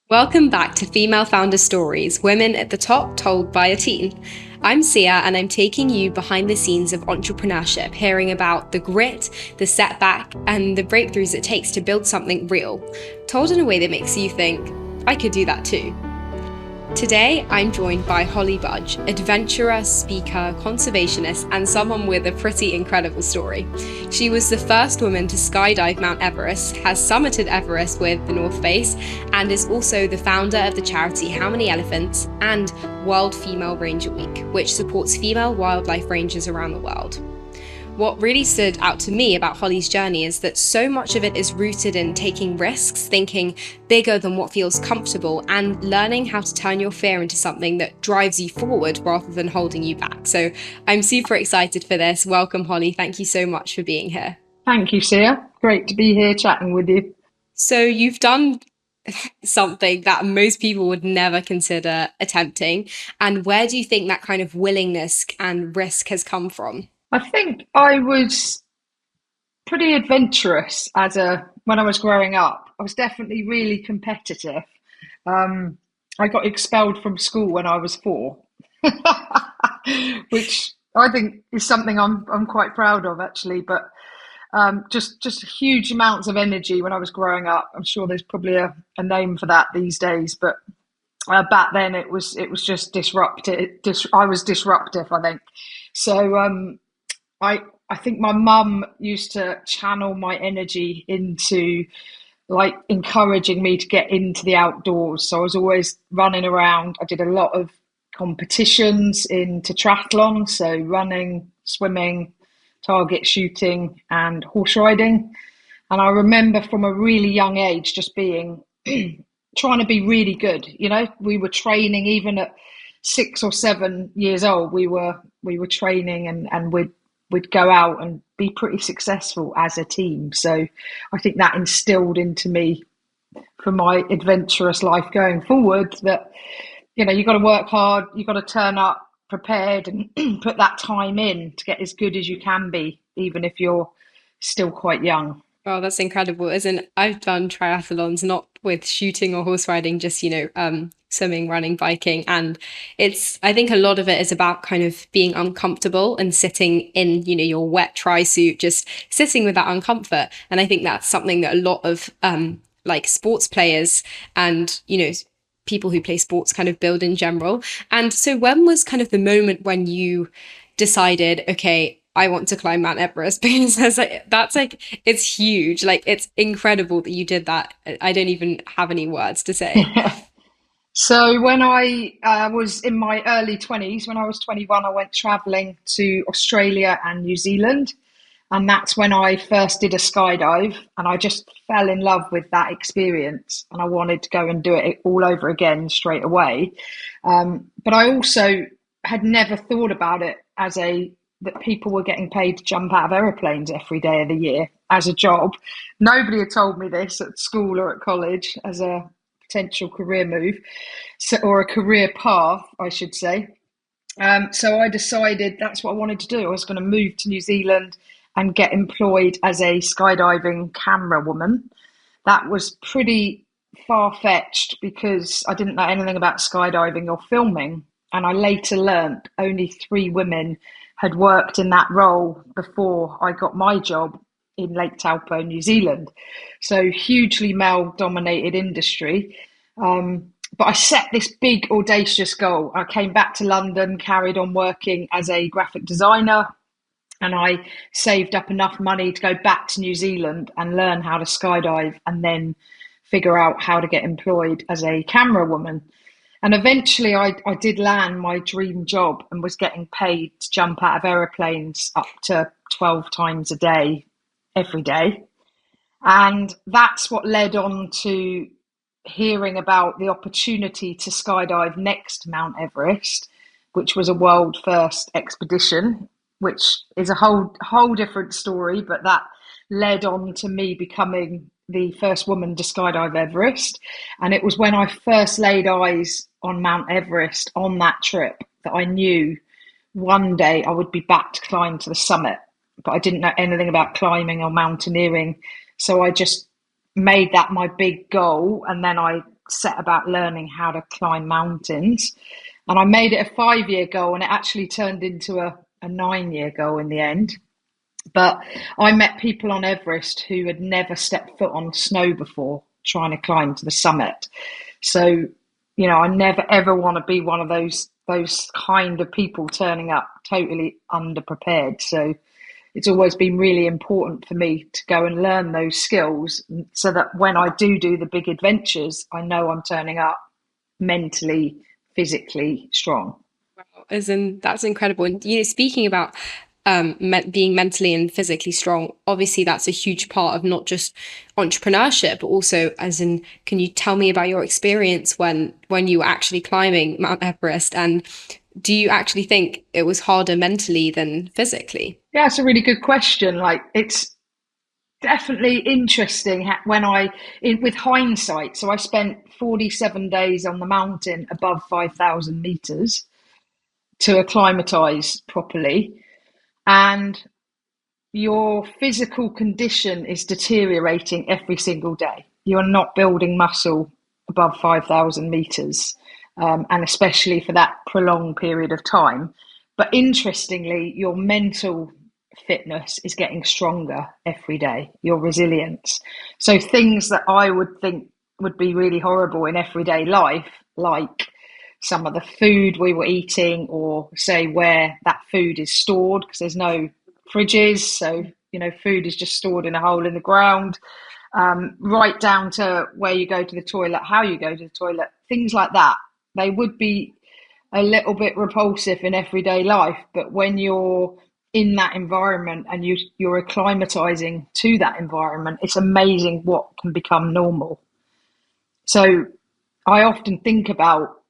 Welcome back to Female Founder Stories, Women at the Top Told by a Teen. I'm Sia and I'm taking you behind the scenes of entrepreneurship, hearing about the grit, the setback, and the breakthroughs it takes to build something real, told in a way that makes you think, I could do that too. Today, I'm joined by Holly Budge, adventurer, speaker, conservationist, and someone with a pretty incredible story. She was the first woman to skydive Mount Everest, has summited Everest with the North Face, and is also the founder of the charity How Many Elephants and World Female Ranger Week, which supports female wildlife rangers around the world. What really stood out to me about Holly's journey is that so much of it is rooted in taking risks, thinking bigger than what feels comfortable, and learning how to turn your fear into something that drives you forward rather than holding you back. So I'm super excited for this. Welcome, Holly. Thank you so much for being here. Thank you, Sia. Great to be here chatting with you. So you've done something that most people would never consider attempting. And where do you think that kind of willingness and risk has come from? I think I was pretty adventurous when I was growing up. I was definitely really competitive. I got expelled from school when I was 4, which I think is something I'm quite proud of actually. But just huge amounts of energy when I was growing up. I'm sure there's probably a name for that these days, but back then it was just disruptive. I was disruptive, I think. So I think my mum used to channel my energy into like encouraging me to get into the outdoors. So I was always running around. I did a lot of competitions in triathlon, so running, swimming, target shooting, and horse riding. And I remember from a really young age just being trying to be really good. You know, we were training even at 6 or 7 years old. We were training and we'd go out and be pretty successful as a team. So I think that instilled into me for my adventurous life going forward that, you've got to work hard, you've got to turn up prepared and put that time in to get as good as you can be, even if you're still quite young. Oh, that's incredible. As in, I've done triathlons, not with shooting or horse riding, just, swimming, running, biking. And I think a lot of it is about kind of being uncomfortable and sitting in, your wet tri suit, just sitting with that uncomfort. And I think that's something that a lot of like sports players and, people who play sports kind of build in general. And so when was kind of the moment when you decided, okay, I want to climb Mount Everest? Because it's huge. Like, it's incredible that you did that. I don't even have any words to say. So when I was in my early 20s, when I was 21, I went traveling to Australia and New Zealand. And that's when I first did a skydive. And I just fell in love with that experience. And I wanted to go and do it all over again straight away. But I also had never thought about it that people were getting paid to jump out of aeroplanes every day of the year as a job. Nobody had told me this at school or at college as a potential career move, or a career path, I should say. So I decided that's what I wanted to do. I was going to move to New Zealand and get employed as a skydiving camera woman. That was pretty far-fetched because I didn't know anything about skydiving or filming. And I later learned only 3 women had worked in that role before I got my job in Lake Taupo, New Zealand. So hugely male-dominated industry. But I set this big, audacious goal. I came back to London, carried on working as a graphic designer, and I saved up enough money to go back to New Zealand and learn how to skydive and then figure out how to get employed as a camera woman. And eventually I did land my dream job and was getting paid to jump out of aeroplanes up to 12 times a day, every day. And that's what led on to hearing about the opportunity to skydive next to Mount Everest, which was a world first expedition, which is a whole different story, but that led on to me becoming the first woman to skydive Everest. And it was when I first laid eyes on Mount Everest on that trip that I knew one day I would be back to climb to the summit, but I didn't know anything about climbing or mountaineering. So I just made that my big goal. And then I set about learning how to climb mountains. And I made it a 5 year goal, and it actually turned into a 9 year goal in the end. But I met people on Everest who had never stepped foot on snow before trying to climb to the summit. So, I never ever want to be one of those kind of people turning up totally underprepared. So it's always been really important for me to go and learn those skills so that when I do the big adventures, I know I'm turning up mentally, physically strong. As in, that's incredible. And speaking about being mentally and physically strong, obviously that's a huge part of not just entrepreneurship, but also, as in, can you tell me about your experience when you were actually climbing Mount Everest, and do you actually think it was harder mentally than physically? Yeah, it's a really good question. Like, it's definitely interesting with hindsight. So I spent 47 days on the mountain above 5,000 meters to acclimatize properly. And your physical condition is deteriorating every single day. You are not building muscle above 5,000 meters, and especially for that prolonged period of time. But interestingly, your mental fitness is getting stronger every day, your resilience. So things that I would think would be really horrible in everyday life, like some of the food we were eating, or say where that food is stored, because there's no fridges. So, food is just stored in a hole in the ground, right down to where you go to the toilet, how you go to the toilet, things like that. They would be a little bit repulsive in everyday life, but when you're in that environment and you're acclimatizing to that environment, it's amazing what can become normal. So I often think about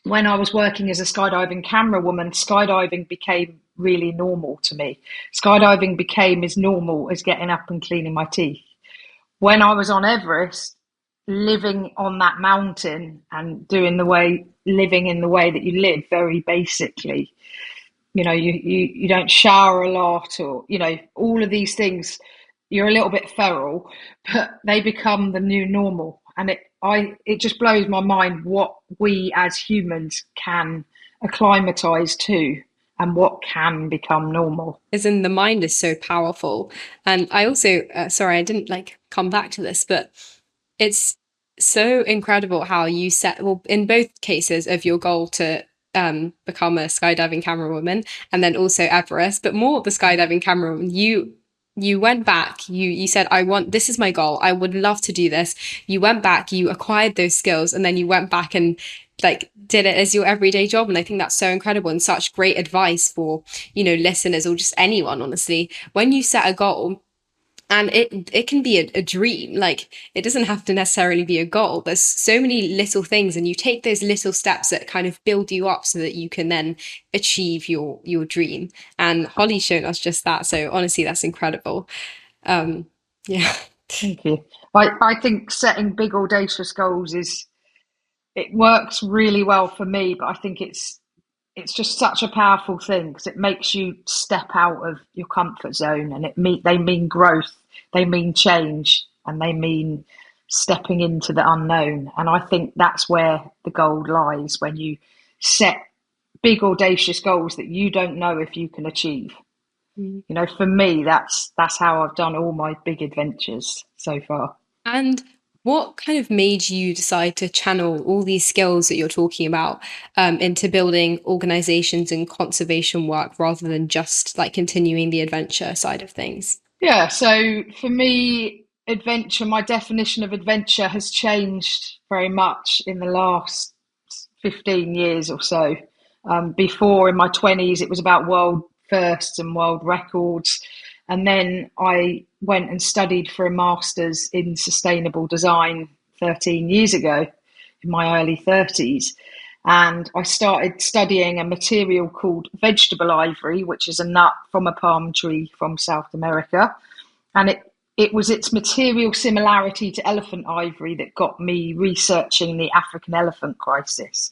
when I was working as a skydiving camera woman, skydiving became really normal to me. Skydiving became as normal as getting up and cleaning my teeth. When I was on Everest, living on that mountain and living in the way that you live, very basically, you don't shower a lot, or, all of these things, you're a little bit feral, but they become the new normal. And it just blows my mind what we as humans can acclimatize to and what can become normal. As in, the mind is so powerful. And I also, sorry, I didn't come back to this, but it's so incredible how you set, well, in both cases of your goal to become a skydiving camera woman, and then also Everest, but more the skydiving camera woman, you went back, you said, this is my goal, I would love to do this. You went back, you acquired those skills, and then you went back and did it as your everyday job. And I think that's so incredible and such great advice for, listeners, or just anyone, honestly. When you set a goal, and it can be a dream, it doesn't have to necessarily be a goal. There's so many little things, and you take those little steps that kind of build you up so that you can then achieve your dream. And Holly's shown us just that. So honestly, that's incredible. Yeah. Thank you. I think setting big audacious goals it works really well for me, but I think it's just such a powerful thing because it makes you step out of your comfort zone, and they mean growth, they mean change, and they mean stepping into the unknown. And I think that's where the gold lies, when you set big audacious goals that you don't know if you can achieve. For me, that's how I've done all my big adventures so far. And what kind of made you decide to channel all these skills that you're talking about into building organizations and conservation work rather than just continuing the adventure side of things? Yeah, so for me, my definition of adventure has changed very much in the last 15 years or so. Before, in my 20s, it was about world firsts and world records. And then I went and studied for a master's in sustainable design 13 years ago, in my early 30s. And I started studying a material called vegetable ivory, which is a nut from a palm tree from South America. And it was its material similarity to elephant ivory that got me researching the African elephant crisis.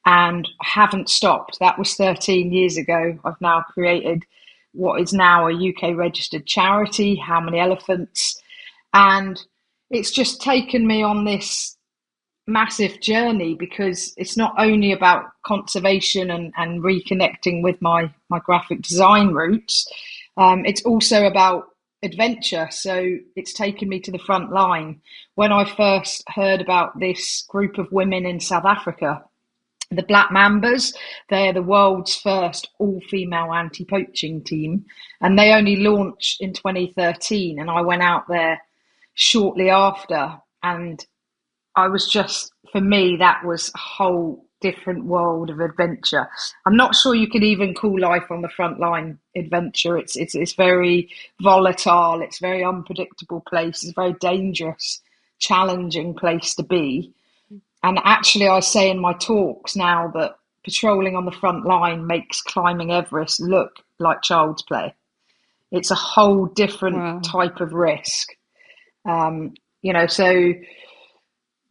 And I haven't stopped. That was 13 years ago. I've now created what is now a UK registered charity, How Many Elephants? And it's just taken me on this massive journey because it's not only about conservation and reconnecting with my graphic design roots, it's also about adventure. So it's taken me to the front line. When I first heard about this group of women in South Africa, the Black Mambas, they're the world's first all-female anti-poaching team, and they only launched in 2013. And I went out there shortly after, and I was just, for me, that was a whole different world of adventure. I'm not sure you could even call life on the front line adventure. It's very volatile. It's a very unpredictable place. It's a very dangerous, challenging place to be. And actually, I say in my talks now that patrolling on the front line makes climbing Everest look like child's play. It's a whole different Wow. type of risk. So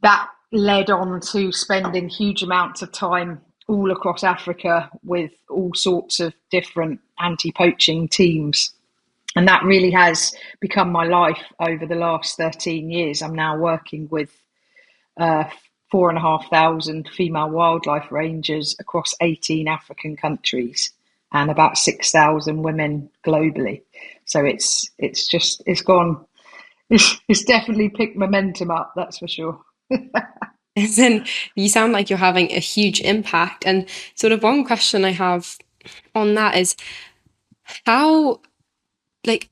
that led on to spending huge amounts of time all across Africa with all sorts of different anti-poaching teams. And that really has become my life over the last 13 years. I'm now working with 4,500 female wildlife rangers across 18 African countries and about 6,000 women globally. So it's definitely picked momentum up, that's for sure. Then you sound like you're having a huge impact. And sort of one question I have on that is how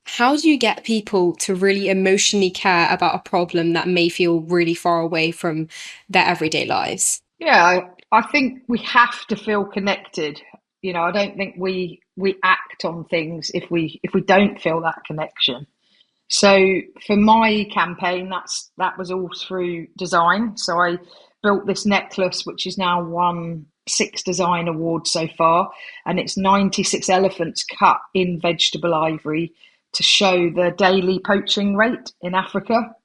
how do you get people to really emotionally care about a problem that may feel really far away from their everyday lives? Yeah, I think we have to feel connected. I don't think we act on things if we don't feel that connection. So for my campaign, that was all through design. So I built this necklace, which has now won 6 design awards so far, and it's 96 elephants cut in vegetable ivory to show the daily poaching rate in Africa.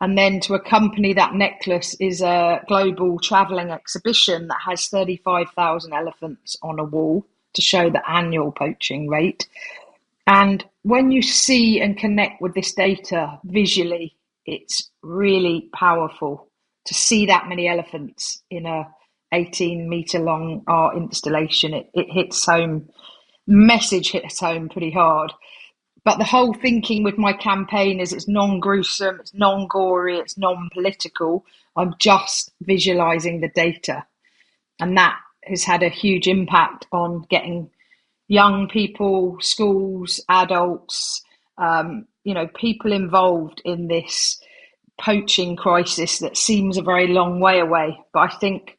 And then to accompany that necklace is a global travelling exhibition that has 35,000 elephants on a wall to show the annual poaching rate. And when you see and connect with this data visually, it's really powerful to see that many elephants in a 18-meter long art installation. It hits home, message hits home pretty hard. But the whole thinking with my campaign is it's non-gruesome, it's non-gory, it's non-political. I'm just visualizing the data. And that has had a huge impact on getting young people, schools, adults, people involved in this poaching crisis that seems a very long way away. But I think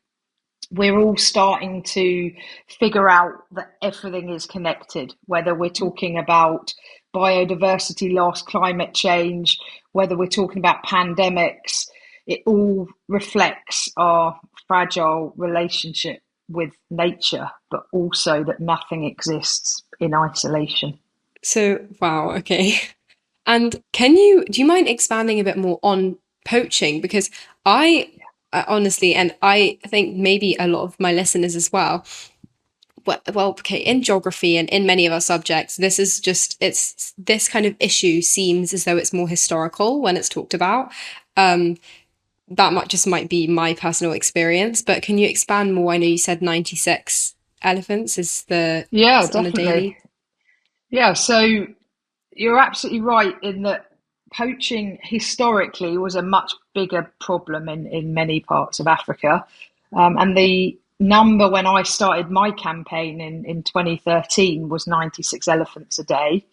we're all starting to figure out that everything is connected, whether we're talking about biodiversity loss, climate change, whether we're talking about pandemics. It all reflects our fragile relationship with nature, but also that nothing exists in isolation. So, wow, okay. And do you mind expanding a bit more on poaching? Because I honestly, and I think maybe a lot of my listeners as well, okay, in geography and in many of our subjects, it's this kind of issue seems as though it's more historical when it's talked about. Um, that might be my personal experience, but can you expand more? I know you said 96 elephants Yeah, is on a definitely. daily. Yeah, so you're absolutely right in that poaching historically was a much bigger problem in many parts of Africa. And the number when I started my campaign in 2013 was 96 elephants a day.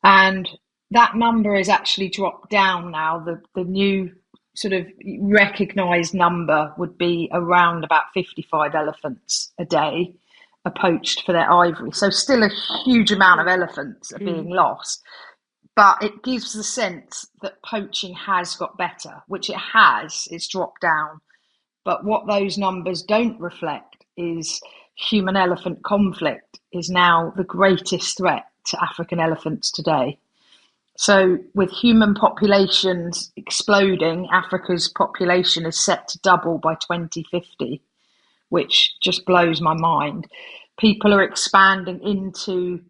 And that number is actually dropped down now. The new sort of recognized number would be around about 55 elephants a day are poached for their ivory. So still a huge amount of elephants are being Mm. lost. But it gives the sense that poaching has got better, which it has. It's dropped down. But what those numbers don't reflect is human elephant conflict is now the greatest threat to African elephants today. So, with human populations exploding, Africa's population is set to double by 2050, which just blows my mind. People are expanding into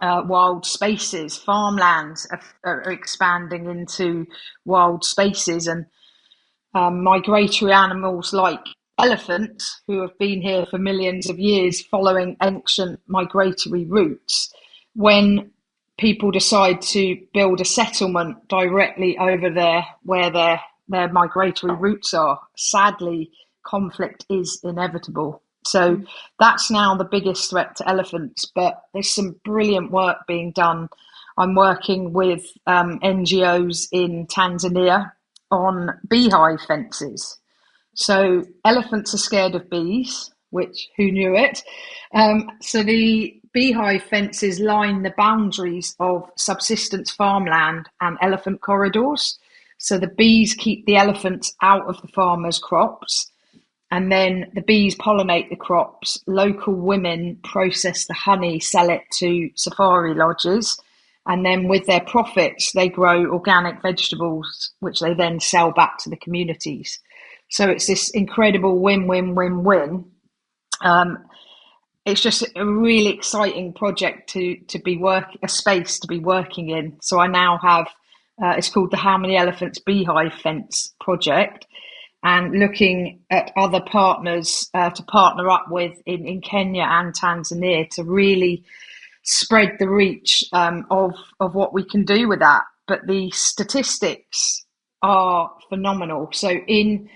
wild spaces, farmlands are expanding into wild spaces, and migratory animals like elephants, who have been here for millions of years following ancient migratory routes, when people decide to build a settlement directly over there where their migratory routes are, sadly, conflict is inevitable. So that's now the biggest threat to elephants. But there's some brilliant work being done. I'm working with NGOs in Tanzania on beehive fences. So elephants are scared of bees, which who knew it? So the beehive fences line the boundaries of subsistence farmland and elephant corridors. So the bees keep the elephants out of the farmers' crops, and then the bees pollinate the crops. Local women process the honey, sell it to safari lodges, and then with their profits, they grow organic vegetables, which they then sell back to the communities. So it's this incredible win, win, win, win. Um, it's just a really exciting project to be a space to be working in. So I now have it's called the How Many Elephants Beehive Fence project, and looking at other partners to partner up with in Kenya and Tanzania to really spread the reach of what we can do with that. But the statistics are phenomenal. So in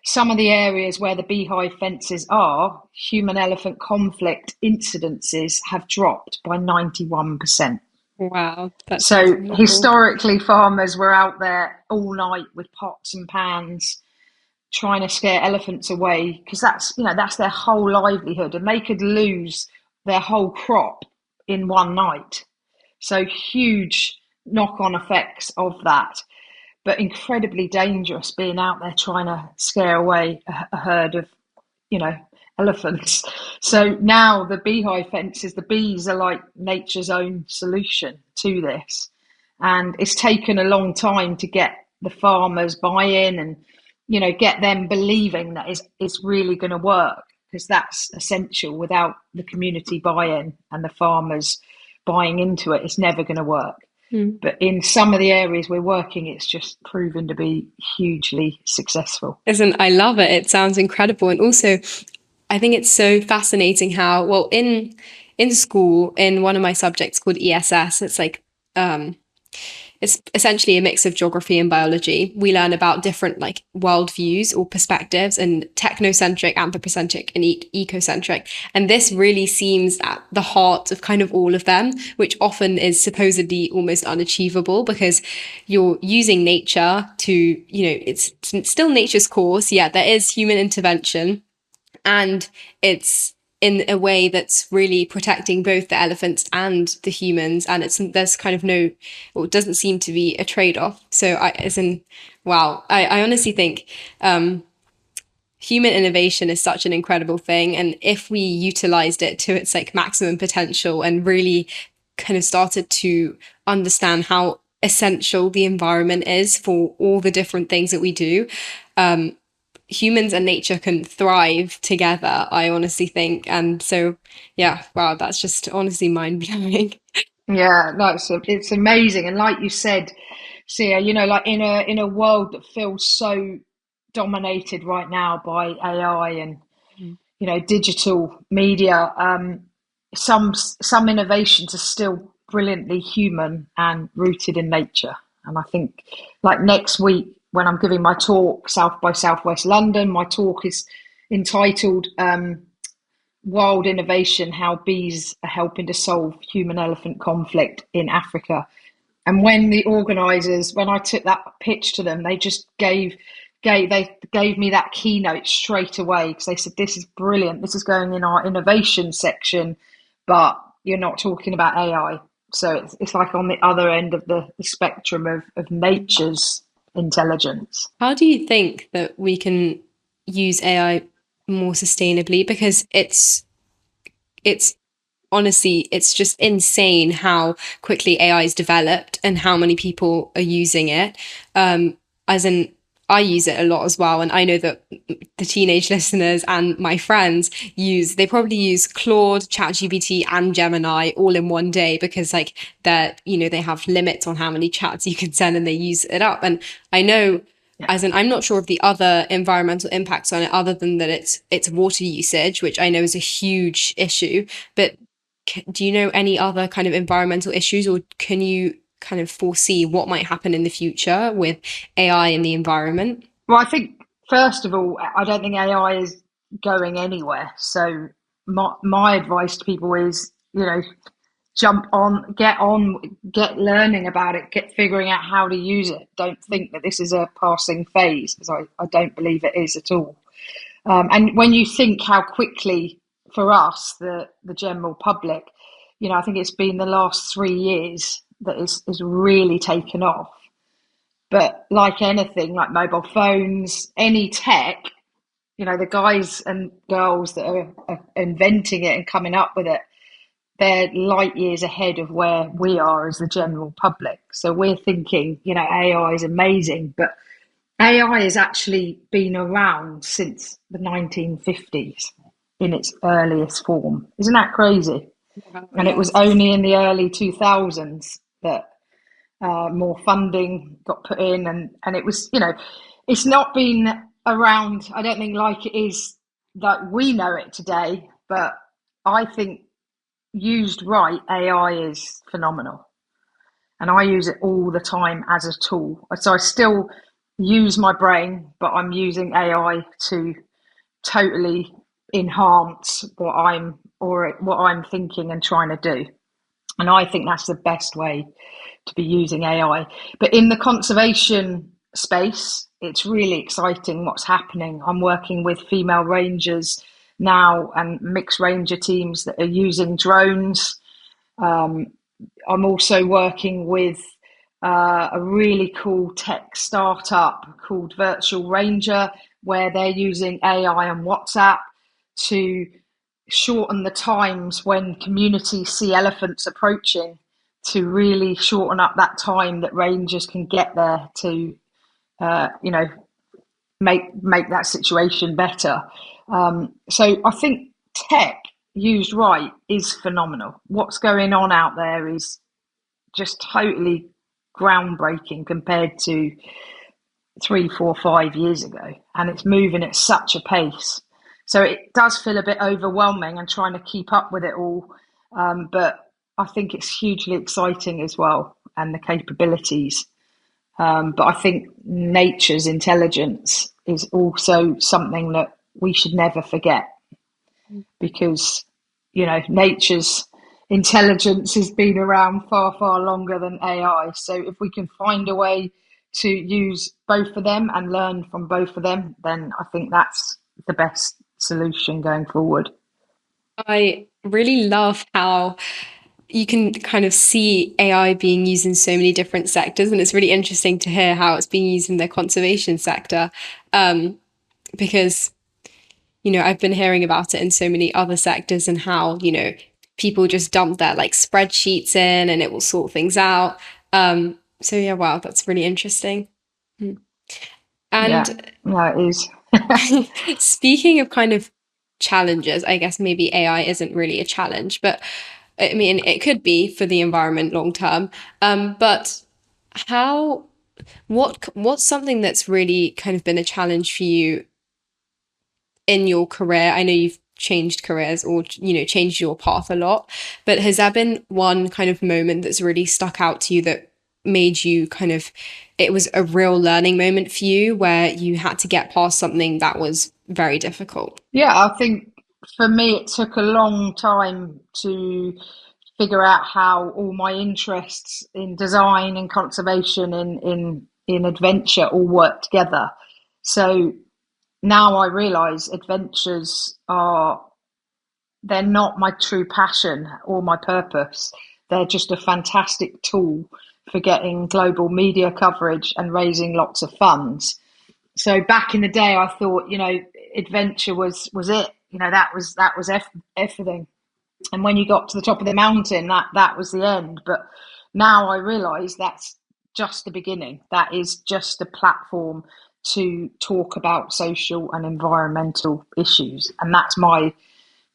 some of the areas where the beehive fences are, human elephant conflict incidences have dropped by 91%. Wow, that sounds So wonderful. historically, farmers were out there all night with pots and pans trying to scare elephants away, because that's their whole livelihood, and they could lose their whole crop in one night. So huge knock-on effects of that, but incredibly dangerous being out there trying to scare away a herd of, you know, elephants. So now the beehive fences, the bees are like nature's own solution to this. And it's taken a long time to get the farmers buy-in and, get them believing that it's really going to work, because that's essential. Without the community buy-in and the farmers buying into it, it's never going to work. Mm. But in some of the areas we're working, it's just proven to be hugely successful. Listen, I love it. It sounds incredible. And also, I think it's so fascinating how, well, in school, in one of my subjects called ESS, it's essentially a mix of geography and biology. We learn about different like worldviews or perspectives, and technocentric, anthropocentric, and ecocentric. And this really seems at the heart of kind of all of them, which often is supposedly almost unachievable because you're using nature to, it's still nature's course. Yeah, there is human intervention, and it's in a way that's really protecting both the elephants and the humans, and there's kind of no, or it doesn't seem to be a trade-off. So I honestly think human innovation is such an incredible thing, and if we utilized it to its like maximum potential and really kind of started to understand how essential the environment is for all the different things that we do, humans and nature can thrive together, I honestly think. And so, yeah, wow, that's just honestly mind blowing. Yeah, it's amazing. And like you said, Sia, like in a world that feels so dominated right now by AI and digital media, some innovations are still brilliantly human and rooted in nature. And I think, like next week when I'm giving my talk, South by Southwest London, my talk is entitled "Wild Innovation: How Bees Are Helping to Solve Human Elephant Conflict in Africa." And when I took that pitch to them, they just gave me that keynote straight away, because they said, "This is brilliant. This is going in our innovation section, but you're not talking about AI." So it's like on the other end of the spectrum of nature's intelligence. How do you think that we can use AI more sustainably? Because it's honestly, it's just insane how quickly AI is developed and how many people are using it. As in, I use it a lot as well. And I know that the teenage listeners and my friends they probably use Claude, ChatGPT, and Gemini all in one day, because they have limits on how many chats you can send and they use it up. And I know Yeah. As in, I'm not sure of the other environmental impacts on it, other than that it's water usage, which I know is a huge issue. But do you know any other kind of environmental issues, or can you kind of foresee what might happen in the future with AI in the environment? Well, I think first of all, I don't think AI is going anywhere. So my advice to people is, jump on, get learning about it, get figuring out how to use it. Don't think that this is a passing phase, because I don't believe it is at all. And when you think how quickly, for us, the general public, I think it's been the last 3 years that is really taken off. But like anything, like mobile phones, any tech, the guys and girls that are inventing it and coming up with it, they're light years ahead of where we are as the general public. So we're thinking, AI is amazing, but AI has actually been around since the 1950s in its earliest form. Isn't that crazy? Wow, And it was yes. only in the early 2000s that more funding got put in, and it was, it's not been around, I don't think, like it is, like we know it today, but I think used right, AI is phenomenal. And I use it all the time as a tool. So I still use my brain, but I'm using AI to totally enhance what I'm thinking and trying to do. And I think that's the best way to be using AI. But in the conservation space, it's really exciting what's happening. I'm working with female rangers now and mixed ranger teams that are using drones. I'm also working with a really cool tech startup called Virtual Ranger, where they're using AI and WhatsApp to shorten the times when communities see elephants approaching, to really shorten up that time that rangers can get there to, you know, make that situation better. So I think tech used right is phenomenal. What's going on out there is just totally groundbreaking compared to 3, 4, 5 years ago, and it's moving at such a pace. So it does feel a bit overwhelming and trying to keep up with it all, but I think it's hugely exciting as well, and the capabilities. But I think nature's intelligence is also something that we should never forget, because nature's intelligence has been around far, far longer than AI. So if we can find a way to use both of them and learn from both of them, then I think that's the best solution going forward. I really love how you can kind of see AI being used in so many different sectors, and it's really interesting to hear how it's being used in the conservation sector. Because I've been hearing about it in so many other sectors, and how, people just dump their like spreadsheets in and it will sort things out. So yeah, wow, that's really interesting. Hmm. Yeah, And yeah, it is. speaking of kind of challenges, I guess maybe AI isn't really a challenge, but I mean, it could be for the environment long term. But how, what's something that's really kind of been a challenge for you in your career? I know you've changed careers, or changed your path a lot, but has there been one kind of moment that's really stuck out to you that made you kind of, it was a real learning moment for you where you had to get past something that was very difficult? Yeah, I think for me it took a long time to figure out how all my interests in design and conservation in adventure all work together. So now I realize adventures are, they're not my true passion or my purpose. They're just a fantastic tool for getting global media coverage and raising lots of funds. So back in the day, I thought, adventure was it. That was everything. And when you got to the top of the mountain, that was the end. But now I realise that's just the beginning. That is just a platform to talk about social and environmental issues, and that's my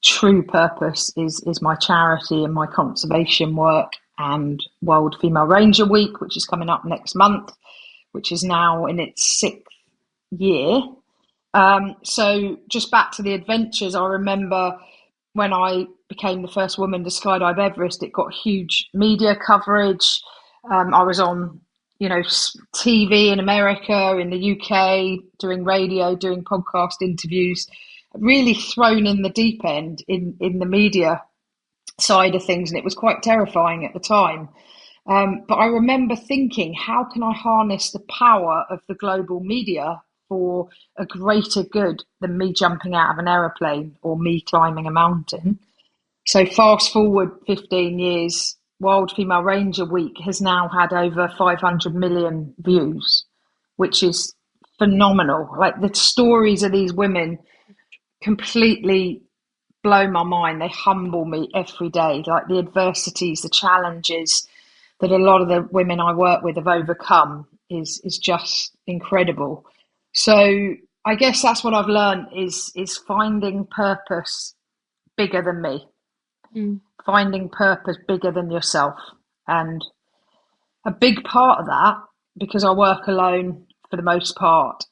true purpose, is my charity and my conservation work, and World Female Ranger Week, which is coming up next month, which is now in its sixth year. So just back to the adventures, I remember when I became the first woman to skydive Everest, it got huge media coverage. I was on, TV in America, in the UK, doing radio, doing podcast interviews, really thrown in the deep end in the media side of things, and it was quite terrifying at the time. But I remember thinking, how can I harness the power of the global media for a greater good than me jumping out of an aeroplane or me climbing a mountain? So, fast forward 15 years, Wild Female Ranger Week has now had over 500 million views, which is phenomenal. Like the stories of these women completely blow my mind. They humble me every day. Like the adversities, the challenges that a lot of the women I work with have overcome is just incredible. So I guess that's what I've learned is finding purpose bigger than me, Mm. finding purpose bigger than yourself. And a big part of that, because I work alone for the most part,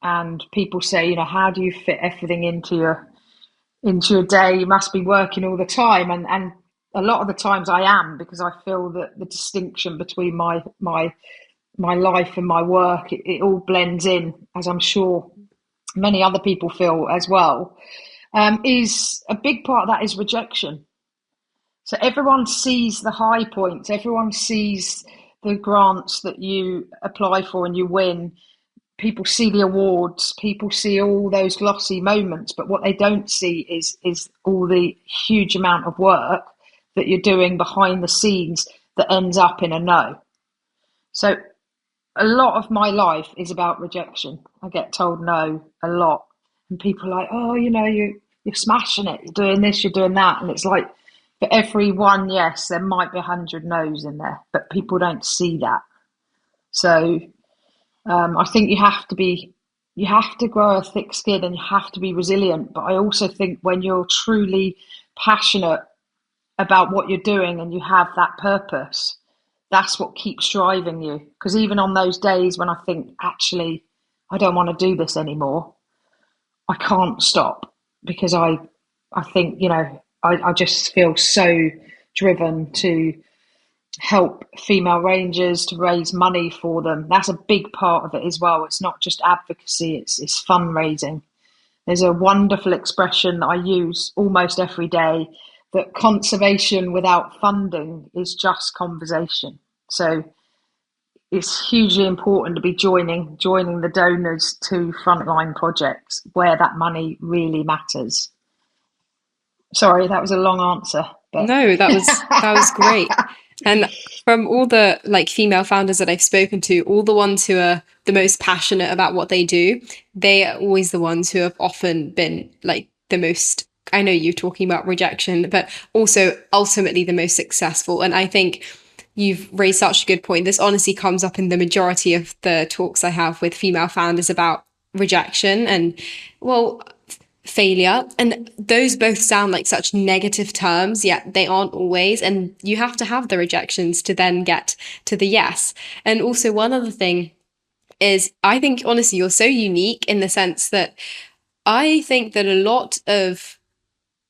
and people say, how do you fit everything into your day? You must be working all the time, and a lot of the times I am, because I feel that the distinction between my life and my work, it all blends in, as I'm sure many other people feel as well. Is a big part of that is rejection. So everyone sees the high points, everyone sees the grants that you apply for and you win. People see the awards, people see all those glossy moments, but what they don't see is all the huge amount of work that you're doing behind the scenes that ends up in a no. So a lot of my life is about rejection. I get told no a lot, and people are like, "Oh, you're smashing it. You're doing this. You're doing that." And it's like, for every one yes, there might be 100 no's in there, but people don't see that. So I think you have to grow a thick skin and you have to be resilient. But I also think when you're truly passionate about what you're doing and you have that purpose, that's what keeps driving you. Because even on those days when I think, actually, I don't want to do this anymore, I can't stop because I think, I just feel so driven to help female rangers, to raise money for them. That's a big part of it as well. It's not just advocacy, it's fundraising. There's a wonderful expression that I use almost every day, that conservation without funding is just conversation. So it's hugely important to be joining the donors to frontline projects where that money really matters. Sorry, that was a long answer, but No, that was great. And from all the like female founders that I've spoken to, all the ones who are the most passionate about what they do, they are always the ones who have often been like the most, I know you're talking about rejection, but also ultimately the most successful. And I think you've raised such a good point. This honestly comes up in the majority of the talks I have with female founders about rejection and, well, failure. And those both sound like such negative terms, yet they aren't always. And you have to have the rejections to then get to the yes. And also, one other thing is, I think, honestly, you're so unique in the sense that I think that a lot of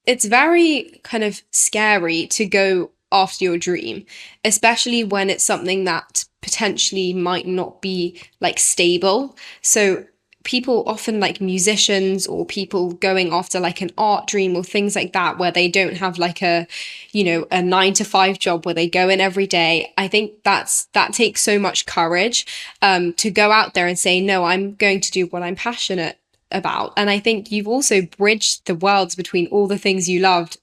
it's very kind of scary to go after your dream, especially when it's something that potentially might not be like stable. So people often like musicians or people going after like an art dream or things like that where they don't have like a 9 to 5 job where they go in every day. I think that takes so much courage to go out there and say, no, I'm going to do what I'm passionate about. And I think you've also bridged the worlds between all the things you love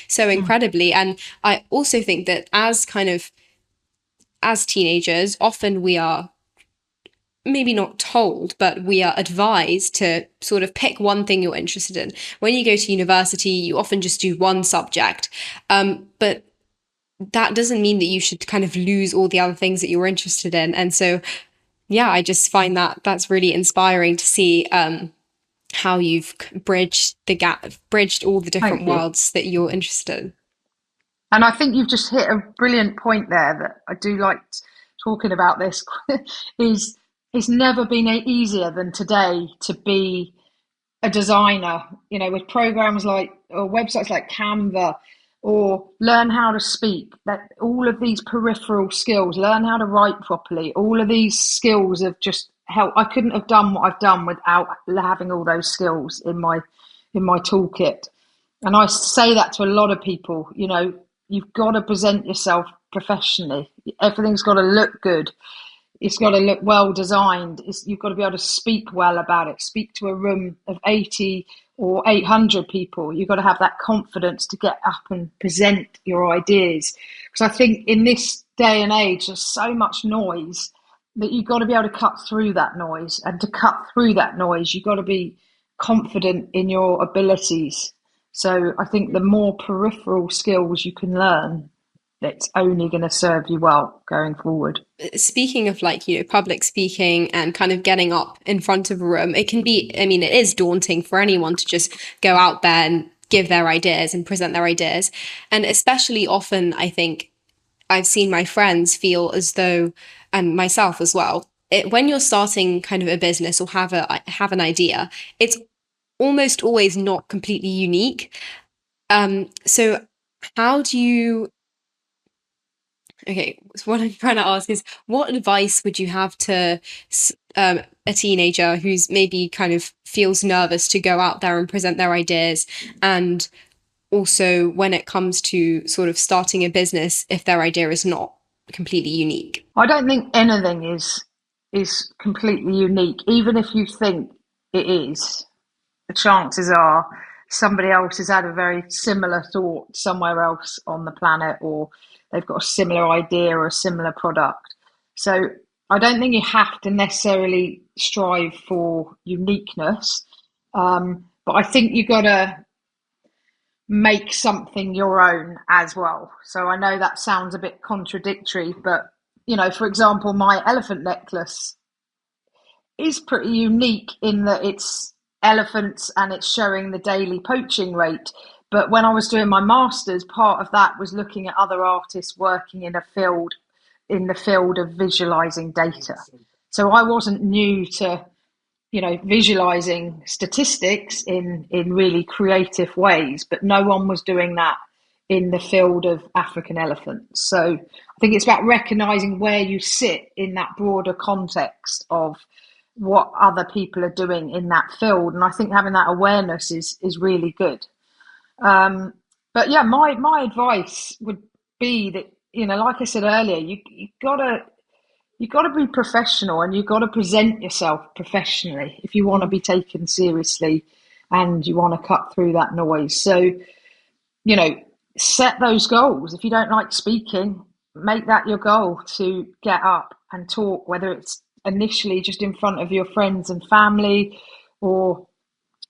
so incredibly. And I also think that as teenagers, often we are maybe not told, but we are advised to sort of pick one thing you're interested in. When you go to university, you often just do one subject. But that doesn't mean that you should kind of lose all the other things that you're interested in. And so, yeah, I just find that that's really inspiring to see how you've bridged the gap, bridged all the different thank you. worlds that you're interested in. And I think you've just hit a brilliant point there that I do like talking about this is it's never been easier than today to be a designer, with programs like or websites like Canva, or learn how to speak, that all of these peripheral skills, learn how to write properly, all of these skills have just helped. I couldn't have done what I've done without having all those skills in my toolkit. And I say that to a lot of people, you've got to present yourself professionally. Everything's got to look good. It's got to look well designed. You've got to be able to speak well about it. Speak to a room of 80 or 800 people. You've got to have that confidence to get up and present your ideas. Because I think in this day and age, there's so much noise that you've got to be able to cut through that noise. And to cut through that noise, you've got to be confident in your abilities. So I think the more peripheral skills you can learn, it's only going to serve you well going forward. Speaking of like, public speaking and kind of getting up in front of a room, it can be, I mean, it is daunting for anyone to just go out there and give their ideas and present their ideas. And especially often, I think I've seen my friends feel as though, and myself as well, when you're starting kind of a business or have an idea, it's almost always not completely unique. So how do you Okay, so what I'm trying to ask is, what advice would you have to a teenager who's maybe kind of feels nervous to go out there and present their ideas, and also when it comes to sort of starting a business, if their idea is not completely unique? I don't think anything is completely unique, even if you think it is. The chances are somebody else has had a very similar thought somewhere else on the planet, or they've got a similar idea or a similar product. So I don't think you have to necessarily strive for uniqueness, but I think you got to make something your own as well. So I know that sounds a bit contradictory, but for example, my elephant necklace is pretty unique in that it's elephants and it's showing the daily poaching rate. But when I was doing my master's, part of that was looking at other artists working in the field of visualizing data. So I wasn't new to, visualizing statistics in really creative ways, but no one was doing that in the field of African elephants. So I think it's about recognizing where you sit in that broader context of what other people are doing in that field. And I think having that awareness is really good. But yeah, my advice would be that, like I said earlier, you gotta be professional, and you gotta present yourself professionally if you want to be taken seriously and you want to cut through that noise. So, you know, set those goals. If you don't like speaking, make that your goal to get up and talk, whether it's initially just in front of your friends and family, or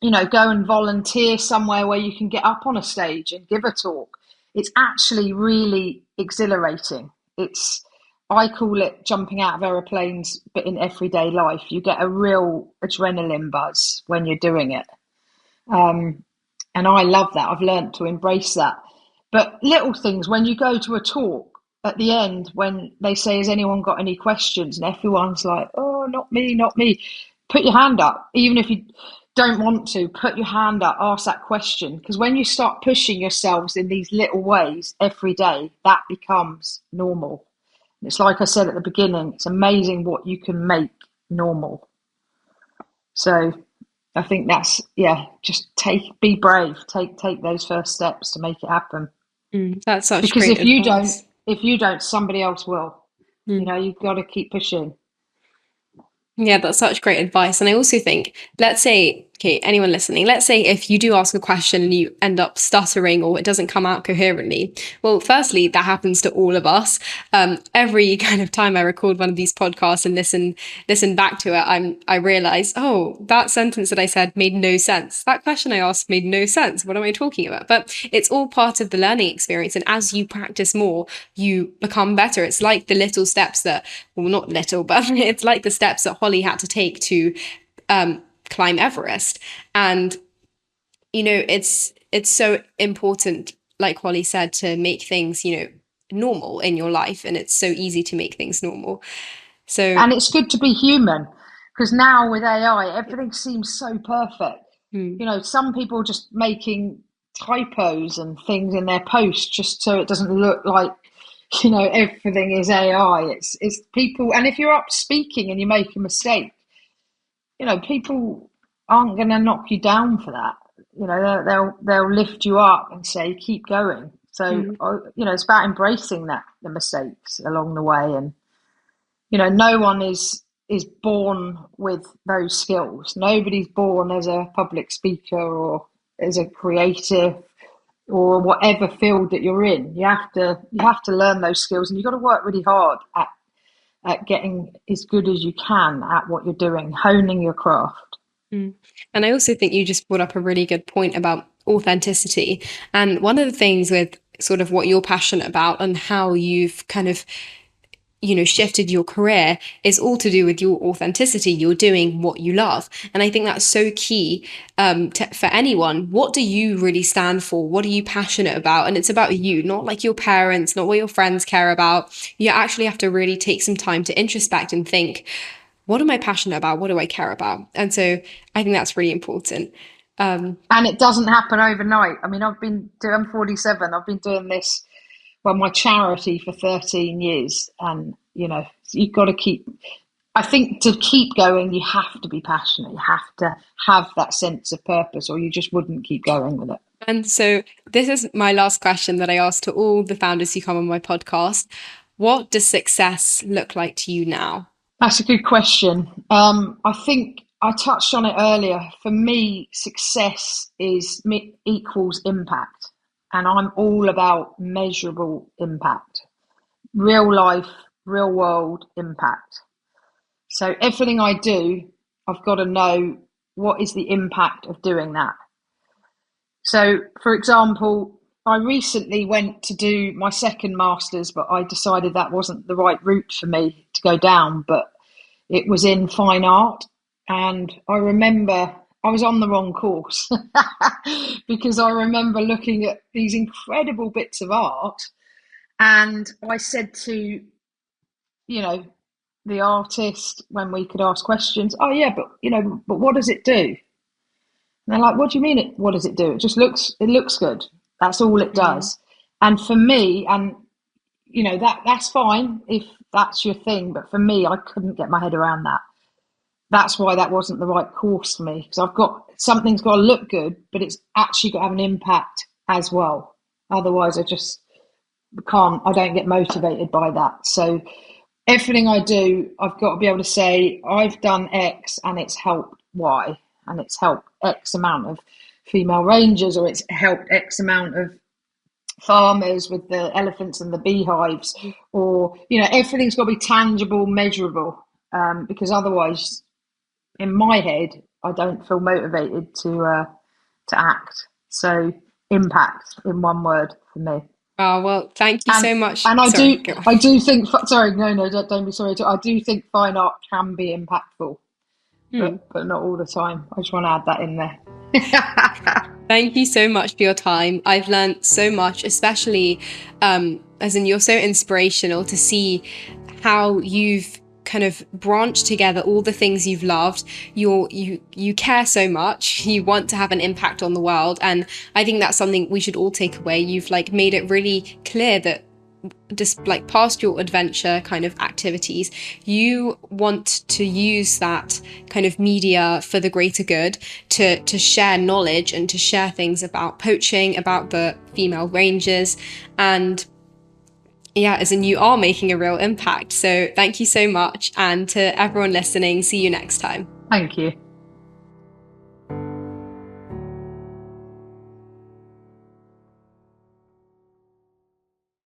go and volunteer somewhere where you can get up on a stage and give a talk. It's actually really exhilarating. I call it jumping out of aeroplanes, but in everyday life. You get a real adrenaline buzz when you're doing it. Um, and I love that. I've learned to embrace that. But little things, when you go to a talk at the end, when they say, has anyone got any questions? And everyone's like, oh, not me, not me. Put your hand up. Even if you don't want to, put your hand up, ask that question. Because when you start pushing yourselves in these little ways every day, that becomes normal. And it's like I said at the beginning, it's amazing what you can make normal. So I think that's, yeah, just be brave, take those first steps to make it happen. That's such Because great advice. if you don't, somebody else will. Mm. You've got to keep pushing. Yeah, that's such great advice. And I also think, let's say, okay, anyone listening, let's say if you do ask a question and you end up stuttering or it doesn't come out coherently. Well, firstly, that happens to all of us. Every kind of time I record one of these podcasts and listen back to it, I realize, oh, that sentence that I said made no sense. That question I asked made no sense. What am I talking about? But it's all part of the learning experience. And as you practice more, you become better. It's like the little steps that, well, not little, but it's like the steps that Holly had to take to climb Everest. And it's so important, like Holly said, to make things normal in your life, and it's so easy to make things normal. So, And it's good to be human because now with AI, everything seems so perfect. mm, You know, some people are just making typos and things in their posts just so it doesn't look like, you know, everything is AI. It's people, and if you're up speaking and you make a mistake, you know, people aren't going to knock you down for that. You know, they'll lift you up and say, keep going. So, mm. you know, it's about embracing the mistakes along the way, and you know, no one is born with those skills. Nobody's born as a public speaker or as a creative or whatever field that you're in. You have to learn those skills, and you've got to work really hard at getting as good as you can at what you're doing, honing your craft. Mm. And I also think you just brought up a really good point about authenticity. And one of the things with sort of what you're passionate about and how you've kind of, shifted your career is all to do with your authenticity. You're doing what you love. And I think that's so key for anyone. What do you really stand for? What are you passionate about? And it's about you, not like your parents, not what your friends care about. You actually have to really take some time to introspect and think, what am I passionate about? What do I care about? And so I think that's really important. And it doesn't happen overnight. I mean, I'm 47. I've been doing this, well, my charity for 13 years. And, you know, you've got to I think to keep going, you have to be passionate. You have to have that sense of purpose, or you just wouldn't keep going with it. And so this is my last question that I ask to all the founders who come on my podcast. What does success look like to you now? That's a good question. I think I touched on it earlier. For me, success equals impact, and I'm all about measurable impact, real life, real world impact. So everything I do, I've got to know what is the impact of doing that. So, for example, I recently went to do my second master's, but I decided that wasn't the right route for me to go down. But it was in fine art, and I remember I was on the wrong course because I remember looking at these incredible bits of art, and I said to, you know, the artist when we could ask questions, oh yeah, but you know, but what does it do? And they're like, what do you mean what does it do? It looks good. That's all it Mm, does. And for me, and you know, that's fine if that's your thing, but for me, I couldn't get my head around that. That's why that wasn't the right course for me, because something's got to look good, but it's actually got to have an impact as well. Otherwise, I don't get motivated by that. So everything I do, I've got to be able to say, I've done X and it's helped Y, and it's helped X amount of female rangers, or it's helped X amount of farmers with the elephants and the beehives, or, you know, everything's got to be tangible, measurable, because otherwise, in my head, I don't feel motivated to act. So impact in one word for me. oh, well, thank you And so much. and I Sorry, do go on. I do think sorry, no, don't be sorry. I do think fine art can be impactful, Hmm. but not all the time. I just want to add that in there. Thank you so much for your time. I've learned so much, especially as in you're so inspirational to see how you've kind of branched together all the things you've loved. You care so much. You want to have an impact on the world, and I think that's something we should all take away. You've like made it really clear that just like past your adventure kind of activities, you want to use that kind of media for the greater good, to share knowledge and to share things about poaching, about the female rangers, and yeah, as in you are making a real impact. So thank you so much, and to everyone listening, see you next time. Thank you.